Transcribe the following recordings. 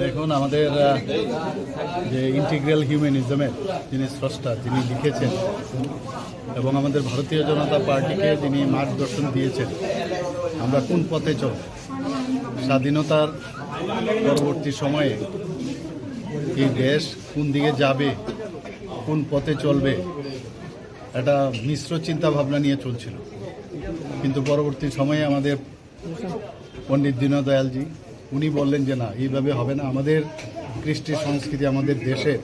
দেখুন, আমাদের যে ইন্টিগ্রাল হিউম্যানিজমের যিনি স্রষ্টা, যিনি লিখেছেন এবং আমাদের ভারতীয় জনতা পার্টিকে যিনি মার্গদর্শন দিয়েছেন আমরা কোন পথে চলব, স্বাধীনতার পরবর্তী সময়ে এই দেশ কোন দিকে যাবে, কোন পথে চলবে, একটা মিশ্র চিন্তা ভাবনা নিয়ে চলছিল। কিন্তু পরবর্তী সময়ে আমাদের পণ্ডিত দীনদয়ালজি উনি বললেন যে না, এইভাবে হবে না, আমাদের কৃষ্টি সংস্কৃতি আমাদের দেশে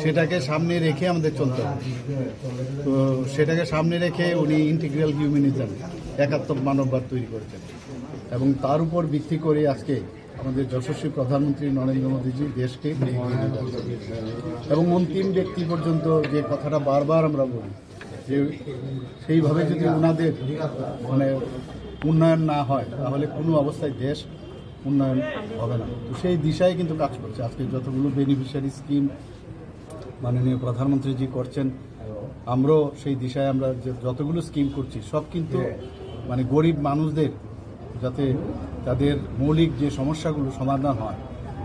সেটাকে সামনে রেখে আমাদের চলতে হবে। তো সেটাকে সামনে রেখে উনি ইন্টিগ্রাল হিউম্যানিজম, একাত্মক মানববাদ তৈরি করেছেন এবং তার উপর ভিত্তি করে আজকে আমাদের যশস্বী প্রধানমন্ত্রী নরেন্দ্র মোদীজি দেশকে এগিয়ে নিয়ে যাচ্ছেন। এবং অন্তিম ব্যক্তি পর্যন্ত যে কথাটা বারবার আমরা বলি যে সেইভাবে যদি ওনাদের উন্নয়ন না হয় তাহলে কোনো অবস্থায় দেশ উন্নয়ন হবে না। তো সেই দিশায় কিন্তু কাজ করছে। আজকে যতগুলো বেনিফিশিয়ারি স্কিম মাননীয় প্রধানমন্ত্রীজি করছেন, আমরাও সেই দিশায় আমরা যতগুলো স্কিম করছি সব কিন্তু গরিব মানুষদের যাতে তাদের মৌলিক যে সমস্যাগুলো সমাধান হয়,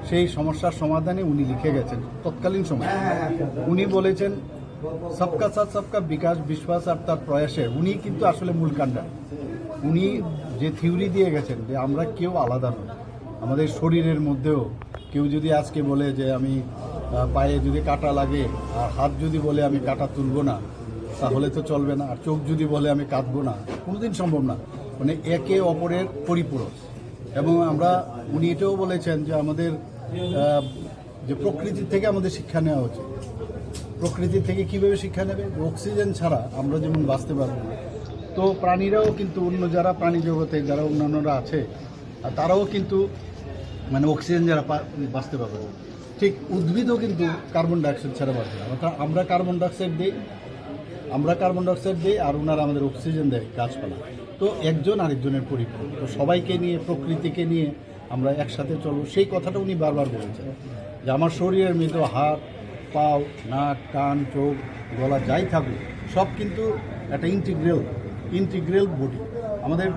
সেই সমস্যার সমাধানে উনি লিখে গেছেন। তৎকালীন সময় উনি বলেছেন সবকা সাথ সবকা বিকাশ, বিশ্বাস আর তার প্রয়াসে উনি কিন্তু আসলে মূল কাণ্ডার। উনি যে থিওরি দিয়ে গেছেন যে আমরা কেউ আলাদা নই, আমাদের শরীরের মধ্যেও কেউ যদি আজকে বলে যে আমি পায়ে যদি কাটা লাগে আর হাত যদি বলে আমি কাটা তুলব না তাহলে তো চলবে না, আর চোখ যদি বলে আমি কাঁদবো না, কোনোদিন সম্ভব না। একে অপরের পরিপূরক। এবং উনি এটাও বলেছেন যে আমাদের যে প্রকৃতির থেকে আমাদের শিক্ষা নেওয়া উচিত। প্রকৃতি থেকে কিভাবে শিক্ষা নেবে? অক্সিজেন ছাড়া আমরা যেমন বাঁচতে পারবো না, তো প্রাণীরাও কিন্তু অন্য যারা প্রাণী জগতে যারা অন্যান্যরা আছে তারাও কিন্তু অক্সিজেন যারা বাঁচতে পারবে না, ঠিক উদ্ভিদও কিন্তু কার্বন ডাইঅক্সাইড ছাড়া বাঁচবে না। অর্থাৎ আমরা কার্বন ডাইঅক্সাইড দিই আর ওনারা আমাদের অক্সিজেন দেয় গাছপালা। তো একজন আরেকজনের পরিপূরক। তো সবাইকে নিয়ে, প্রকৃতিকে নিয়ে আমরা একসাথে চলবো, সেই কথাটা উনি বারবার বলেছেন যে আমার শরীরের মধ্যে হাত, পাও, নাক, কান, চোখ, গলা যাই থাকুক সব কিন্তু একটা ইন্টিগ্রাল বডি। আমাদের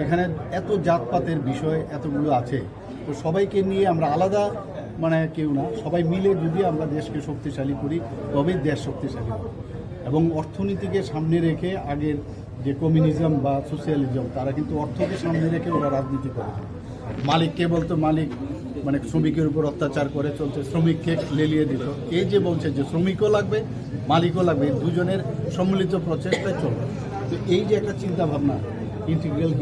এখানে এত জাতপাতের বিষয় এতগুলো আছে, তো সবাইকে নিয়ে আমরা আলাদা কেউ না, সবাই মিলে যদি আমরা দেশকে শক্তিশালী করি তবেই দেশ শক্তিশালী হবে। এবং অর্থনীতিকে সামনে রেখে আগের যে কমিউনিজম বা সোশ্যালিজম, তারা কিন্তু অর্থকে সামনে রেখে ওরা রাজনীতি করে। মালিককে বলতো মালিক শ্রমিকের উপর অত্যাচার করে চলছে, শ্রমিককে লেলিয়ে দিত। এই যে বলছে যে শ্রমিকও লাগবে মালিকও লাগবে, দুজনের সম্মিলিত প্রচেষ্টায় চলবে। তো এই যে একটা চিন্তা ভাবনা ইন্টিগ্রাল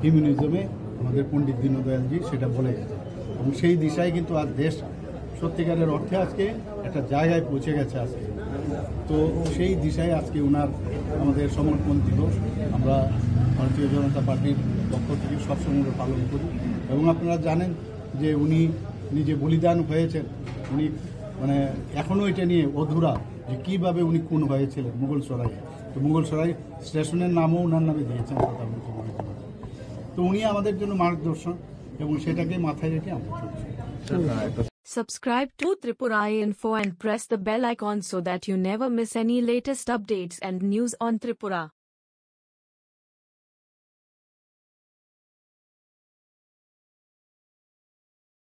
হিউম্যানিজমে আমাদের পণ্ডিত দীনদয়ালজি সেটা বলে গেছে এবং সেই দিশায় কিন্তু আজ দেশ সত্যিকারের অর্থে আজকে একটা জায়গায় পৌঁছে গেছে আজকে। তো সেই দিশায় আজকে আমাদের সমর্পণ দিবস আমরা ভারতীয় জনতা পার্টির পক্ষ থেকে সবসময় পালন করি। এবং আপনারা জানেন যে উনি নিজে বলিদান হয়েছেন। উনি এখনও এটা নিয়ে অধুরা যে কীভাবে উনি খুন হয়েছিলেন মুঘলসরাইয়ে। তো মুঘলসরাই স্টেশনের নামও ওনার নামে দিয়েছেন প্রধানমন্ত্রী। তো উনি আমাদের জন্য মার্গদর্শন এবং সেটাকে মাথায় রেখে আমরা চলছি। Subscribe to Tripura Info and press the bell icon so that you never miss any latest updates and news on Tripura.